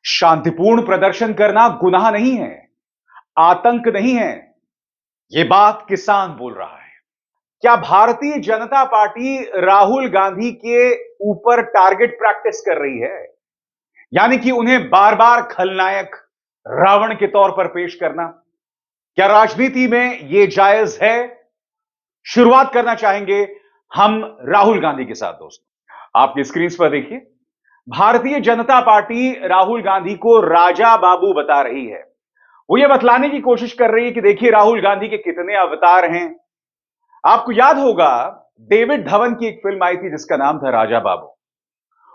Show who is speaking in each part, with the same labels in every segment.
Speaker 1: शांतिपूर्ण प्रदर्शन करना गुनाह नहीं है, आतंक नहीं है। यह बात किसान बोल रहा है। क्या भारतीय जनता पार्टी राहुल गांधी के ऊपर टारगेट प्रैक्टिस कर रही है? यानी कि उन्हें बार बार खलनायक, रावण के तौर पर पेश करना। क्या राजनीति में यह जायज है? शुरुआत करना चाहेंगे हम राहुल गांधी के साथ। दोस्तों, आपकी स्क्रीन पर देखिए, भारतीय जनता पार्टी राहुल गांधी को राजा बाबू बता रही है। वो ये बतलाने की कोशिश कर रही है कि देखिए राहुल गांधी के कितने अवतार हैं। आपको याद होगा, डेविड धवन की एक फिल्म आई थी जिसका नाम था राजा बाबू।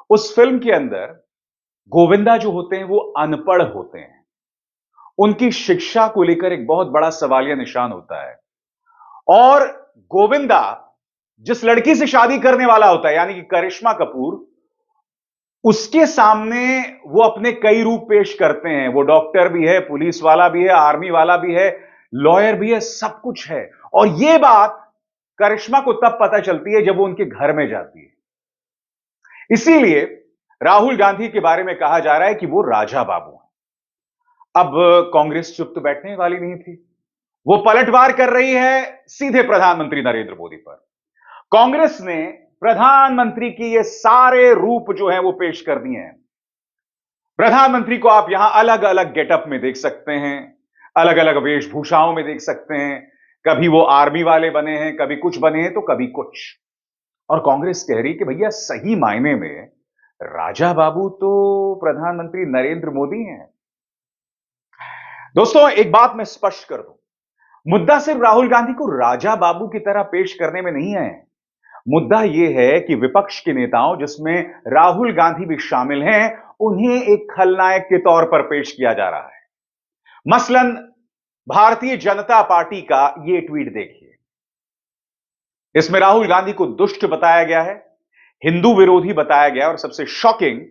Speaker 1: उस फिल्म के अंदर गोविंदा जो होते हैं वो अनपढ़ होते हैं। उनकी शिक्षा को लेकर एक बहुत बड़ा सवालिया निशान होता है। और गोविंदा जिस लड़की से शादी करने वाला होता है, यानी कि करिश्मा कपूर, उसके सामने वो अपने कई रूप पेश करते हैं। वो डॉक्टर भी है, पुलिस वाला भी है, आर्मी वाला भी है, लॉयर भी है, सब कुछ है। और यह बात करिश्मा को तब पता चलती है जब वो उनके घर में जाती है। इसीलिए राहुल गांधी के बारे में कहा जा रहा है कि वो राजा बाबू हैं। अब कांग्रेस चुप तो बैठने वाली नहीं थी। वो पलटवार कर रही है सीधे प्रधानमंत्री नरेंद्र मोदी पर। कांग्रेस ने प्रधानमंत्री के ये सारे रूप जो हैं वो पेश कर दिए हैं। प्रधानमंत्री को आप यहां अलग अलग गेटअप में देख सकते हैं, अलग अलग वेशभूषाओं में देख सकते हैं। कभी वो आर्मी वाले बने हैं, कभी कुछ बने हैं, तो कभी कुछ। और कांग्रेस कह रही कि भैया सही मायने में राजा बाबू तो प्रधानमंत्री नरेंद्र मोदी हैं। दोस्तों, एक बात मैं स्पष्ट कर दूं, मुद्दा सिर्फ राहुल गांधी को राजा बाबू की तरह पेश करने में नहीं है। मुद्दा यह है कि विपक्ष के नेताओं, जिसमें राहुल गांधी भी शामिल हैं, उन्हें एक खलनायक के तौर पर पेश किया जा रहा है। मसलन भारतीय जनता पार्टी का यह ट्वीट देखिए। इसमें राहुल गांधी को दुष्ट बताया गया है, हिंदू विरोधी बताया गया, और सबसे शॉकिंग,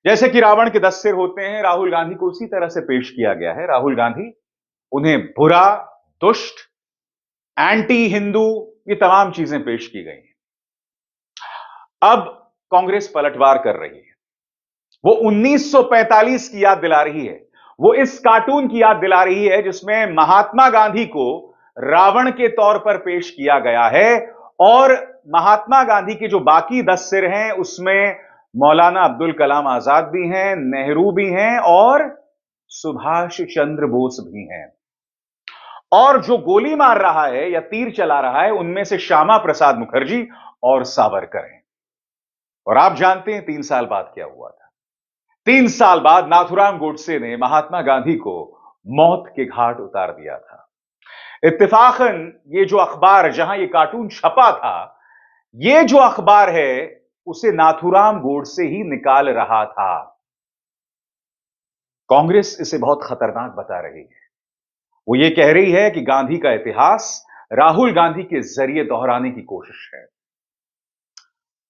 Speaker 1: जैसे कि रावण के 10 सिर होते हैं, राहुल गांधी को उसी तरह से पेश किया गया है। राहुल गांधी, उन्हें बुरा, दुष्ट, एंटी हिंदू, ये तमाम चीजें पेश की गई हैं। अब कांग्रेस पलटवार कर रही है। वो 1945 की याद दिला रही है। वो इस कार्टून की याद दिला रही है जिसमें महात्मा गांधी को रावण के तौर पर पेश किया गया है, और महात्मा गांधी के जो बाकी 10 सिर हैं उसमें मौलाना अब्दुल कलाम आजाद भी हैं, नेहरू भी हैं, और सुभाष चंद्र बोस भी हैं। और जो गोली मार रहा है या तीर चला रहा है, उनमें से श्यामा प्रसाद मुखर्जी और सावरकर हैं। और आप जानते हैं 3 साल बाद क्या हुआ था? 3 साल बाद नाथूराम गोडसे ने महात्मा गांधी को मौत के घाट उतार दिया था। इत्तेफाकन ये जो अखबार जहां ये कार्टून छपा था, ये जो अखबार है उसे नाथूराम गोडसे ही निकाल रहा था। कांग्रेस इसे बहुत खतरनाक बता रही है। वो ये कह रही है कि गांधी का इतिहास राहुल गांधी के जरिए दोहराने की कोशिश है।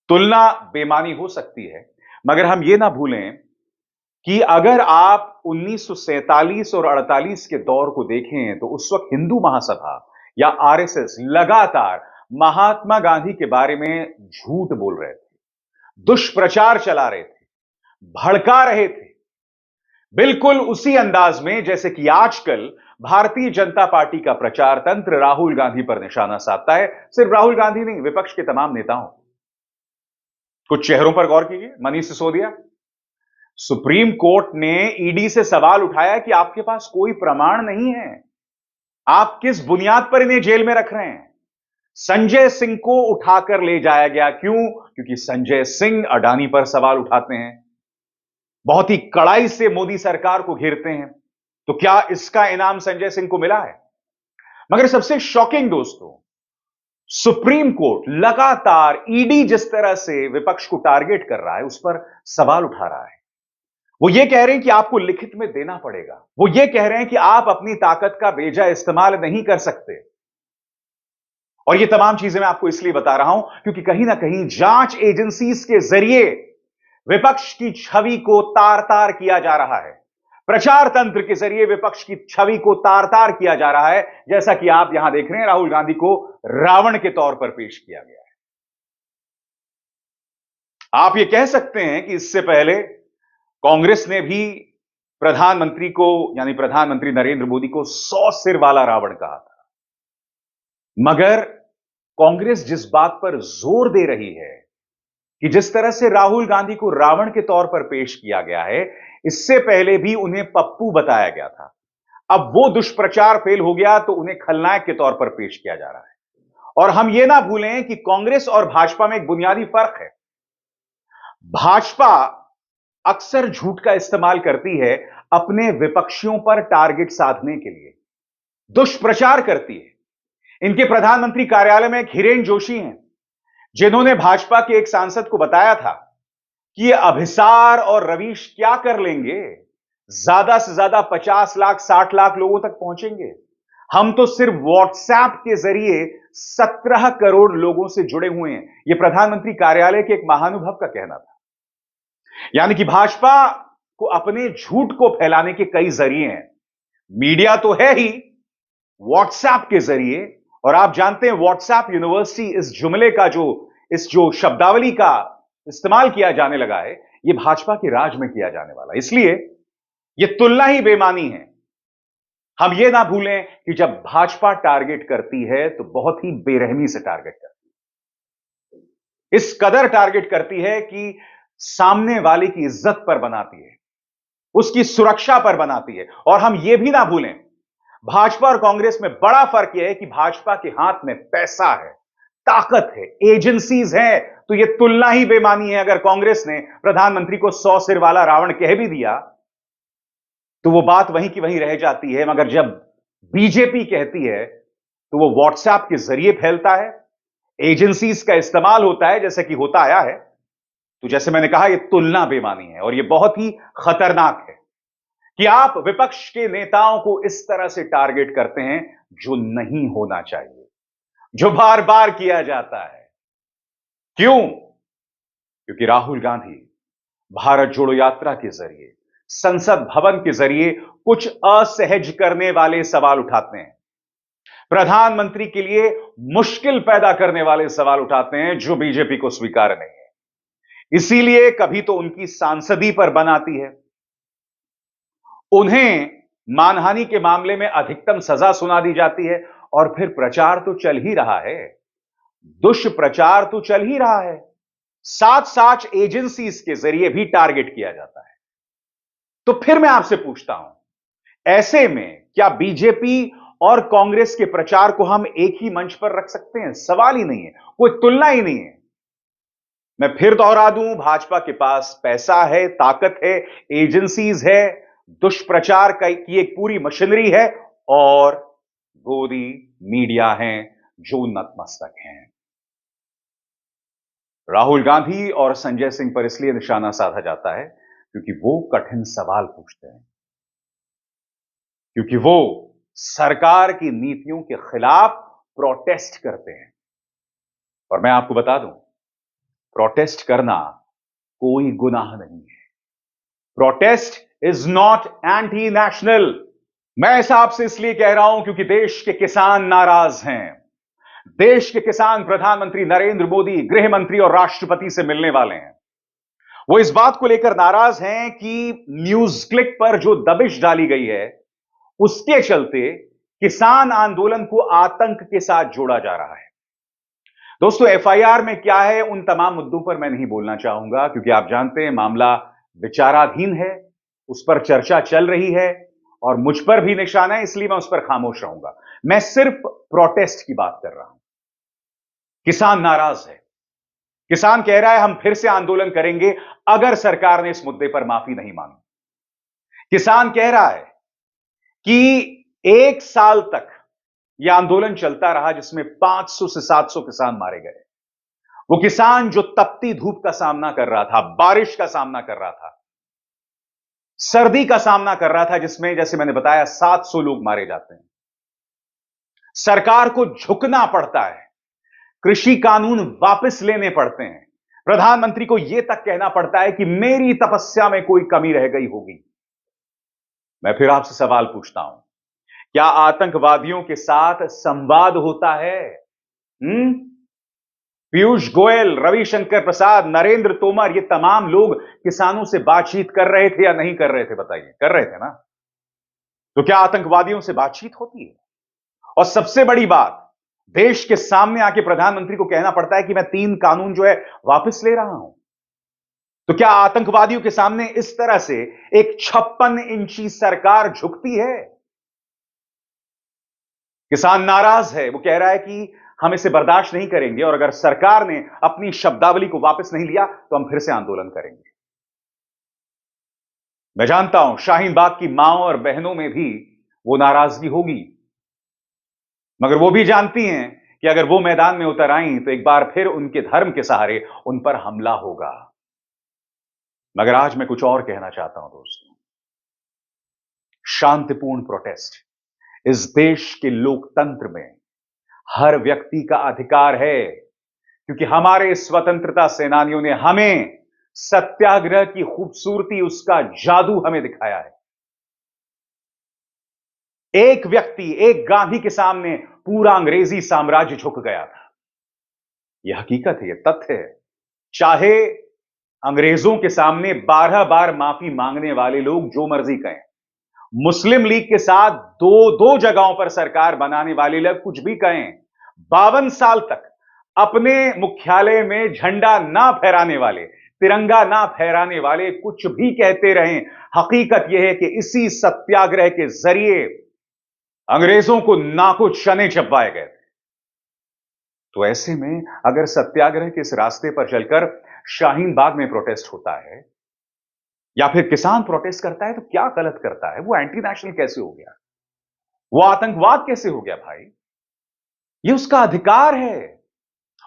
Speaker 1: तुलना बेमानी हो सकती है, मगर हम ये ना भूलें कि अगर आप 1947 और 48 के दौर को देखें तो उस वक्त हिंदू महासभा या आरएसएस लगातार महात्मा गांधी के बारे में झूठ बोल रहे थे, दुष्प्रचार चला रहे थे, भड़का रहे थे, बिल्कुल उसी अंदाज में जैसे कि आजकल भारतीय जनता पार्टी का प्रचार तंत्र राहुल गांधी पर निशाना साधता है। सिर्फ राहुल गांधी नहीं, विपक्ष के तमाम नेताओं। कुछ चेहरों पर गौर कीजिए। मनीष सिसोदिया, सुप्रीम कोर्ट ने ईडी से सवाल उठाया कि आपके पास कोई प्रमाण नहीं है, आप किस बुनियाद पर इन्हें जेल में रख रहे हैं। संजय सिंह को उठाकर ले जाया गया। क्यों? क्योंकि संजय सिंह अडानी पर सवाल उठाते हैं, बहुत ही कड़ाई से मोदी सरकार को घेरते हैं। तो क्या इसका इनाम संजय सिंह को मिला है? मगर सबसे शॉकिंग दोस्तों, सुप्रीम कोर्ट लगातार ईडी जिस तरह से विपक्ष को टारगेट कर रहा है, उस पर सवाल उठा रहा है। वो ये कह रहे हैं कि आपको लिखित में देना पड़ेगा। वो ये कह रहे हैं कि आप अपनी ताकत का बेजा इस्तेमाल नहीं कर सकते। और ये तमाम चीजें मैं आपको इसलिए बता रहा हूं क्योंकि कहीं ना कहीं जांच एजेंसीज के जरिए विपक्ष की छवि को तार तार किया जा रहा है। प्रचार तंत्र के जरिए विपक्ष की छवि को तार तार किया जा रहा है। जैसा कि आप यहां देख रहे हैं, राहुल गांधी को रावण के तौर पर पेश किया गया है। आप ये कह सकते हैं कि इससे पहले कांग्रेस ने भी प्रधानमंत्री को, यानी प्रधानमंत्री नरेंद्र मोदी को 100 सिर वाला रावण कहा था। मगर कांग्रेस जिस बात पर जोर दे रही है कि जिस तरह से राहुल गांधी को रावण के तौर पर पेश किया गया है, इससे पहले भी उन्हें पप्पू बताया गया था। अब वो दुष्प्रचार फेल हो गया तो उन्हें खलनायक के तौर पर पेश किया जा रहा है। और हम यह ना भूलें कि कांग्रेस और भाजपा में एक बुनियादी फर्क है। भाजपा अक्सर झूठ का इस्तेमाल करती है अपने विपक्षियों पर टारगेट साधने के लिए, दुष्प्रचार करती है। इनके प्रधानमंत्री कार्यालय में एक हिरेन जोशी हैं, जिन्होंने भाजपा के एक सांसद को बताया था कि ये अभिसार और रवीश क्या कर लेंगे, ज्यादा से ज्यादा 50 लाख 60 लाख लोगों तक पहुंचेंगे। हम तो सिर्फ व्हाट्सएप के जरिए 17 करोड़ लोगों से जुड़े हुए हैं। यह प्रधानमंत्री कार्यालय के एक महानुभव का कहना था। यानी कि भाजपा को अपने झूठ को फैलाने के कई जरिए हैं। मीडिया तो है ही, व्हाट्सएप के जरिए। और आप जानते हैं व्हाट्सएप यूनिवर्सिटी, इस जुमले का जो शब्दावली का इस्तेमाल किया जाने लगा है, यह भाजपा के राज में किया जाने वाला है। इसलिए यह तुलना ही बेमानी है। हम यह ना भूलें कि जब भाजपा टारगेट करती है तो बहुत ही बेरहमी से टारगेट करती है। इस कदर टारगेट करती है कि सामने वाले की इज्जत पर बनाती है, उसकी सुरक्षा पर बनाती है। और हम यह भी ना भूलें, भाजपा और कांग्रेस में बड़ा फर्क यह है कि भाजपा के हाथ में पैसा है, ताकत है, एजेंसीज हैं। तो यह तुलना ही बेमानी है। अगर कांग्रेस ने प्रधानमंत्री को 100 सिर वाला रावण कह भी दिया तो वो बात वहीं की वहीं रह जाती है। मगर जब बीजेपी कहती है तो वो व्हाट्सएप के जरिए फैलता है, एजेंसीज का इस्तेमाल होता है, जैसे कि होता आया है। तो जैसे मैंने कहा, यह तुलना बेमानी है और यह बहुत ही खतरनाक है कि आप विपक्ष के नेताओं को इस तरह से टारगेट करते हैं, जो नहीं होना चाहिए, जो बार बार किया जाता है। क्यों? क्योंकि राहुल गांधी भारत जोड़ो यात्रा के जरिए, संसद भवन के जरिए कुछ असहज करने वाले सवाल उठाते हैं, प्रधानमंत्री के लिए मुश्किल पैदा करने वाले सवाल उठाते हैं, जो बीजेपी को स्वीकार नहीं है। इसीलिए कभी तो उनकी सांसदी पर बन आती है, उन्हें मानहानि के मामले में अधिकतम सजा सुना दी जाती है, और फिर प्रचार तो चल ही रहा है, दुष्प्रचार तो चल ही रहा है, साथ साथ एजेंसीज के जरिए भी टारगेट किया जाता है। तो फिर मैं आपसे पूछता हूं, ऐसे में क्या बीजेपी और कांग्रेस के प्रचार को हम एक ही मंच पर रख सकते हैं? सवाल ही नहीं है, कोई तुलना ही नहीं है। मैं फिर दोहरा दूं, भाजपा के पास पैसा है, ताकत है, एजेंसीज है, दुष्प्रचार की एक पूरी मशीनरी है, और गोदी मीडिया है जो नतमस्तक हैं। राहुल गांधी और संजय सिंह पर इसलिए निशाना साधा जाता है क्योंकि वो कठिन सवाल पूछते हैं, क्योंकि वो सरकार की नीतियों के खिलाफ प्रोटेस्ट करते हैं। और मैं आपको बता दूं, प्रोटेस्ट करना कोई गुनाह नहीं है। Protest is not anti national. मैं ऐसा आपसे इसलिए कह रहा हूं क्योंकि देश के किसान नाराज हैं। देश के किसान प्रधानमंत्री नरेंद्र मोदी, गृह मंत्री और राष्ट्रपति से मिलने वाले हैं। वो इस बात को लेकर नाराज हैं कि न्यूज क्लिक पर जो दबिश डाली गई है, उसके चलते किसान आंदोलन को आतंक के साथ जोड़ा जा रहा है। दोस्तों, एफआईआर में क्या है, उन तमाम मुद्दों पर मैं नहीं बोलना चाहूंगा, क्योंकि आप जानते हैं मामला विचाराधीन है, उस पर चर्चा चल रही है और मुझ पर भी निशाना है, इसलिए मैं उस पर खामोश रहूंगा। मैं सिर्फ प्रोटेस्ट की बात कर रहा हूं। किसान नाराज है, किसान कह रहा है हम फिर से आंदोलन करेंगे अगर सरकार ने इस मुद्दे पर माफी नहीं मांगी। किसान कह रहा है कि 1 साल तक यह आंदोलन चलता रहा, जिसमें 500 से 700 किसान मारे गए। वो किसान जो तपती धूप का सामना कर रहा था, बारिश का सामना कर रहा था, सर्दी का सामना कर रहा था, जिसमें जैसे मैंने बताया 700 लोग मारे जाते हैं। सरकार को झुकना पड़ता है, कृषि कानून वापस लेने पड़ते हैं, प्रधानमंत्री को यह तक कहना पड़ता है कि मेरी तपस्या में कोई कमी रह गई होगी। मैं फिर आपसे सवाल पूछता हूं, क्या आतंकवादियों के साथ संवाद होता है? पीयूष गोयल, रविशंकर प्रसाद, नरेंद्र तोमर, ये तमाम लोग किसानों से बातचीत कर रहे थे या नहीं कर रहे थे? बताइए, कर रहे थे ना? तो क्या आतंकवादियों से बातचीत होती है? और सबसे बड़ी बात, देश के सामने आके प्रधानमंत्री को कहना पड़ता है कि मैं 3 कानून जो है वापस ले रहा हूं। तो क्या आतंकवादियों के सामने इस तरह से एक 56 इंची सरकार झुकती है? किसान नाराज है, वो कह रहा है कि हम इसे बर्दाश्त नहीं करेंगे और अगर सरकार ने अपनी शब्दावली को वापस नहीं लिया तो हम फिर से आंदोलन करेंगे। मैं जानता हूं शाहीन बाग की मांओं और बहनों में भी वो नाराजगी होगी, मगर वो भी जानती हैं कि अगर वो मैदान में उतर आई तो एक बार फिर उनके धर्म के सहारे उन पर हमला होगा। मगर आज मैं कुछ और कहना चाहता हूं दोस्तों। शांतिपूर्ण प्रोटेस्ट इस देश के लोकतंत्र में हर व्यक्ति का अधिकार है, क्योंकि हमारे स्वतंत्रता सेनानियों ने हमें सत्याग्रह की खूबसूरती, उसका जादू हमें दिखाया है। एक व्यक्ति, एक गांधी के सामने पूरा अंग्रेजी साम्राज्य झुक गया था। यह हकीकत है, यह तथ्य है। चाहे अंग्रेजों के सामने 12 बार माफी मांगने वाले लोग जो मर्जी कहें, मुस्लिम लीग के साथ दो जगहों पर सरकार बनाने वाले लोग कुछ भी कहें, 52 साल तक अपने मुख्यालय में झंडा ना फहराने वाले, तिरंगा ना फहराने वाले कुछ भी कहते रहें, हकीकत यह है कि इसी सत्याग्रह के जरिए अंग्रेजों को नाको चने चबवाए गए थे। तो ऐसे में अगर सत्याग्रह के इस रास्ते पर चलकर शाहीन बाग में प्रोटेस्ट होता है या फिर किसान प्रोटेस्ट करता है तो क्या गलत करता है? वो एंटी नेशनल कैसे हो गया? वो आतंकवाद कैसे हो गया भाई? ये उसका अधिकार है।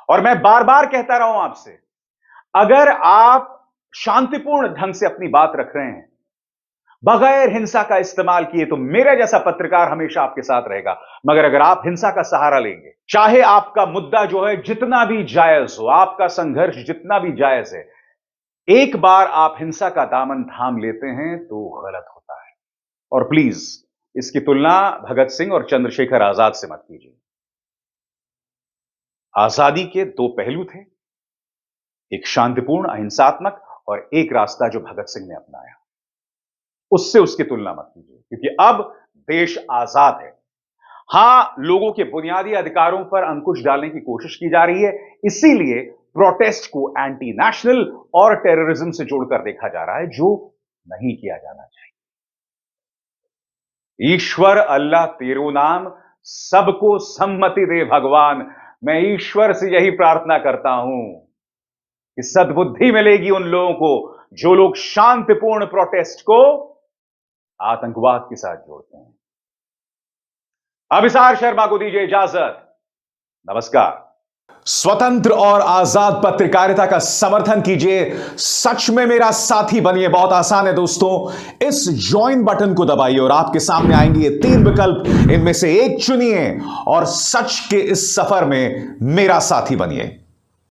Speaker 1: और मैं बार बार कहता रहा हूं आपसे, अगर आप शांतिपूर्ण ढंग से अपनी बात रख रहे हैं, बगैर हिंसा का इस्तेमाल किए, तो मेरा जैसा पत्रकार हमेशा आपके साथ रहेगा। मगर अगर आप हिंसा का सहारा लेंगे, चाहे आपका मुद्दा जो है जितना भी जायज हो, आपका संघर्ष जितना भी जायज है, एक बार आप हिंसा का दामन थाम लेते हैं तो गलत होता है। और प्लीज इसकी तुलना भगत सिंह और चंद्रशेखर आजाद से मत कीजिए। आजादी के 2 पहलू थे, एक शांतिपूर्ण अहिंसात्मक और एक रास्ता जो भगत सिंह ने अपनाया। उससे उसकी तुलना मत कीजिए, क्योंकि अब देश आजाद है। हां, लोगों के बुनियादी अधिकारों पर अंकुश डालने की कोशिश की जा रही है, इसीलिए प्रोटेस्ट को एंटी नेशनल और टेररिज्म से जोड़कर देखा जा रहा है, जो नहीं किया जाना चाहिए। ईश्वर अल्लाह तेरो नाम, सबको सम्मति दे भगवान। मैं ईश्वर से यही प्रार्थना करता हूं कि सद्बुद्धि मिलेगी उन लोगों को जो लोग शांतिपूर्ण प्रोटेस्ट को आतंकवाद के साथ जोड़ते हैं। अभिसार शर्मा को दीजिए इजाजत। नमस्कार।
Speaker 2: स्वतंत्र और आजाद पत्रकारिता का समर्थन कीजिए, सच में मेरा साथी बनिए। बहुत आसान है दोस्तों, इस ज्वाइन बटन को दबाइए और आपके सामने आएंगे ये 3 विकल्प, इनमें से एक चुनिए और सच के इस सफर में मेरा साथी बनिए।